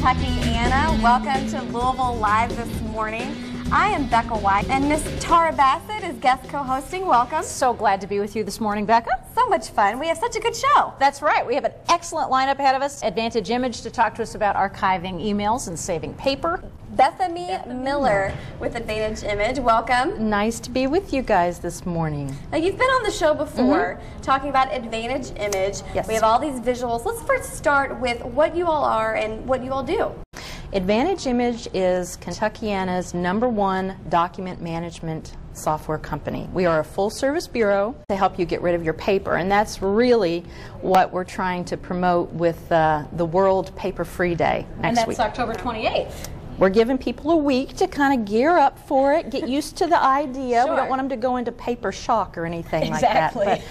Kentuckiana. Welcome to Louisville Live this morning. I am Becca White, and Miss Tara Bassett is guest co-hosting. Welcome. So glad to be with you this morning, Becca. So much fun. We have such a good show. That's right. We have an excellent lineup ahead of us. Advantage Image to talk to us about archiving emails and saving paper. BethAmy Miller with Advantage Image. Welcome. Nice to be with you guys this morning. Now, you've been on the show before talking about Advantage Image. Yes. We have all these visuals. Let's first start with what you all are and what you all do. Advantage Image is Kentuckiana's #1 document management software company. We are a full-service bureau to help you get rid of your paper, and that's really what we're trying to promote with the World Paper-Free Day next week. And that's October 28th. We're giving people a week to kind of gear up for it, get used to the idea. Sure. We don't want them to go into paper shock or anything Exactly. like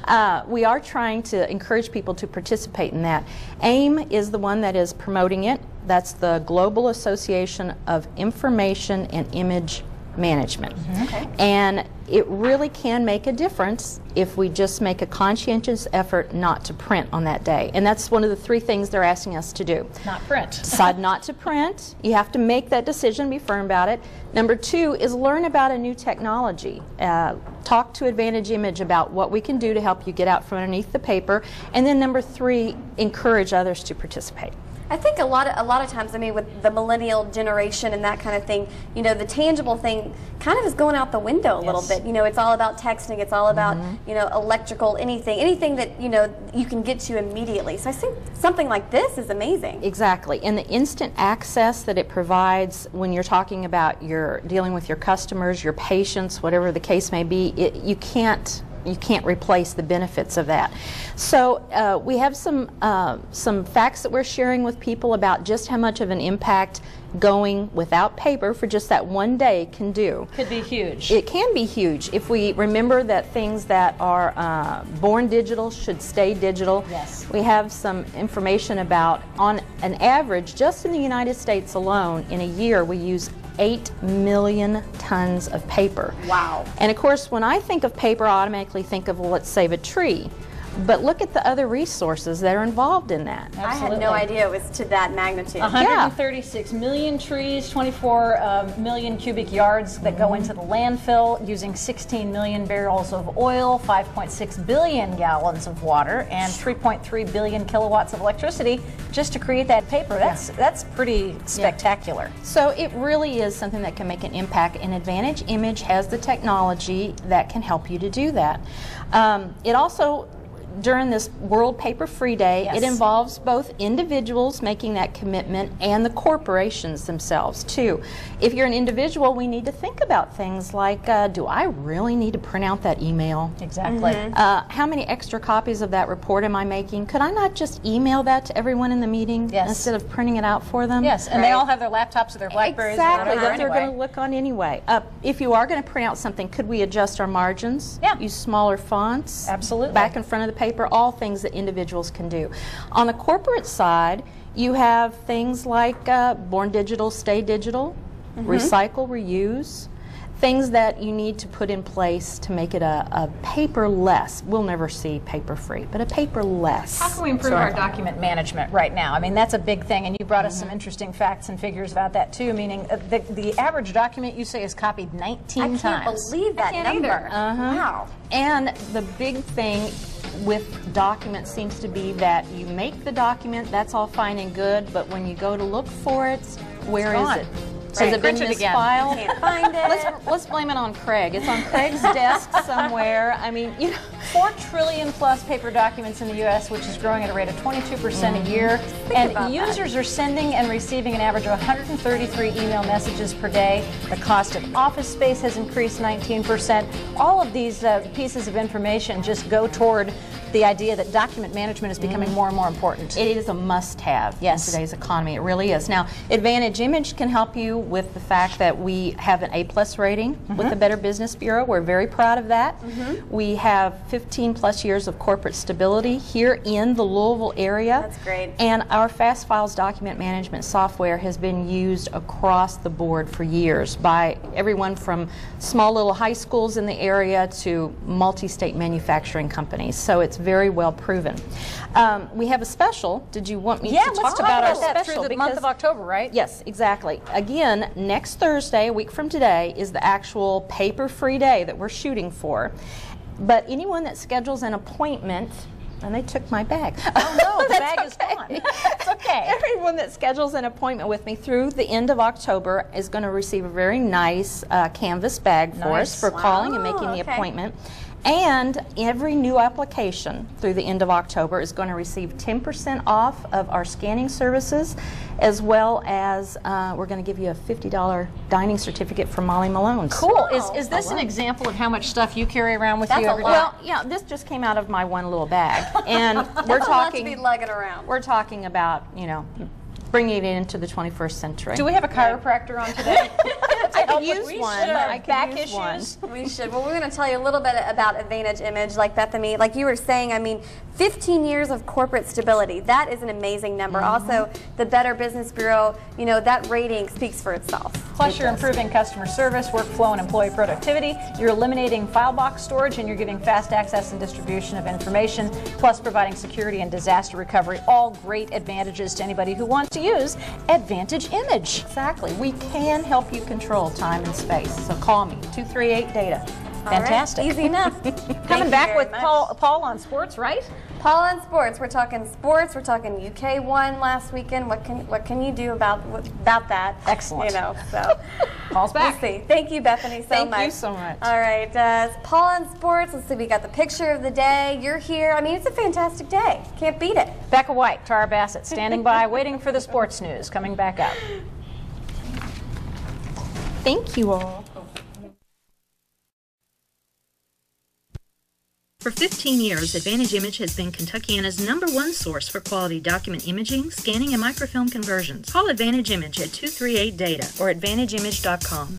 that. But we are trying to encourage people to participate in that. AIM is the one that is promoting it. That's the Global Association of Information and Image Management. Okay. And it really can make a difference if we just make a conscientious effort not to print on that day. And that's one of the 3 things they're asking us to do. Not print. Decide not to print. You have to make that decision, be firm about it. Number 2 is learn about a new technology. Talk to Advantage Image about what we can do to help you get out from underneath the paper. And then number 3, encourage others to participate. I think a lot of times, I mean, with the millennial generation and that kind of thing, you know, the tangible thing kind of is going out the window a little bit. You know, it's all about texting, it's all about, you know, electrical, anything that, you know, you can get to immediately. So I think something like this is amazing. Exactly. And the instant access that it provides when you're talking about dealing with your customers, your patients, whatever the case may be, you can't replace the benefits of that. So we have some facts that we're sharing with people about just how much of an impact going without paper for just that one day can do. Could be huge. It can be huge if we remember that things that are born digital should stay digital. Yes. We have some information about, on an average, just in the United States alone, in a year we use 8 million tons of paper. Wow. And of course, when I think of paper, I automatically think of, well, let's save a tree. But look at the other resources that are involved in that. Absolutely. I had no idea it was to that magnitude. 136 million trees, 24 million cubic yards that go into the landfill, using 16 million barrels of oil, 5.6 billion gallons of water, and 3.3 billion kilowatts of electricity just to create that paper. That's pretty spectacular. So it really is something that can make an impact, and Advantage Image has the technology that can help you to do that. It also, during this World Paper Free Day, it involves both individuals making that commitment and the corporations themselves too. If you're an individual, we need to think about things like, do I really need to print out that email? Exactly. How many extra copies of that report am I making? Could I not just email that to everyone in the meeting instead of printing it out for them? Yes, and they all have their laptops or their Blackberries Exactly, or whatever that they're going to look on anyway. If you are going to print out something, could we adjust our margins? Yeah. Use smaller fonts? Absolutely. Back in front of the paper, all things that individuals can do. On the corporate side, you have things like born digital, stay digital, recycle, reuse, things that you need to put in place to make it a paperless. We'll never see paper free, but a paperless. How can we improve our document management right now? I mean, that's a big thing, and you brought us some interesting facts and figures about that too, meaning the average document you say is copied 19 times. I can't believe that number. Wow. And the big thing with documents seems to be that you make the document, that's all fine and good, but when you go to look for it, where is it? Has it been misfiled? Can't find it. Let's blame it on Craig. It's on Craig's desk somewhere. I mean, you know. 4 trillion plus paper documents in the U.S., which is growing at a rate of 22% a year. And users are sending and receiving an average of 133 email messages per day. The cost of office space has increased 19%. All of these pieces of information just go toward the idea that document management is becoming more and more important. It is a must-have in today's economy. It really is. Now, Advantage Image can help you with the fact that we have an A+ rating with the Better Business Bureau. We're very proud of that. We have 15 plus years of corporate stability here in the Louisville area. That's great. And our Fast Files document management software has been used across the board for years by everyone from small little high schools in the area to multi-state manufacturing companies. So it's very well proven. We have a special. Did you want me to talk about our that special? through the month of October, right? Yes, exactly. Again, next Thursday, a week from today, is the actual paper-free day that we're shooting for. But anyone that schedules an appointment, and they took my bag. Oh no, the bag is gone. It's okay. Everyone that schedules an appointment with me through the end of October is going to receive a very nice canvas bag for us for calling and making the appointment. And every new application through the end of October is going to receive 10% off of our scanning services, as well as we're going to give you a $50 dining certificate from Molly Malone's. Cool. Is this an example of how much stuff you carry around with you every day? Well, yeah, this just came out of my one little bag, and we're That's a lot to be lugging around. We're talking about, you know, bringing it into the 21st century. Do we have a chiropractor on today? I could use one. I could back use issues. We should. Well, we're going to tell you a little bit about Advantage Image, like BethAmy. Like you were saying, I mean, 15 years of corporate stability. That is an amazing number. Also, the Better Business Bureau, you know, that rating speaks for itself. Plus, you're improving customer service, workflow, and employee productivity. You're eliminating file box storage, and you're giving fast access and distribution of information, plus providing security and disaster recovery. All great advantages to anybody who wants to use Advantage Image. Exactly. We can help you control time and space. So call me, 238-DATA. Fantastic. Right, easy enough. Coming back with Paul on sports, right? Paul on sports. We're talking sports. We're talking UK won last weekend. What can you do about that? Excellent. You know, so Paul's back. We'll see. Thank you, Bethany, so much. Thank you so much. All right, Paul on sports. Let's see. We got the picture of the day. You're here. I mean, it's a fantastic day. Can't beat it. Becca White, Tara Bassett, standing by, waiting for the sports news. Coming back up. Thank you all. For 15 years, Advantage Image has been Kentuckiana's #1 source for quality document imaging, scanning, and microfilm conversions. Call Advantage Image at 238-DATA or AdvantageImage.com.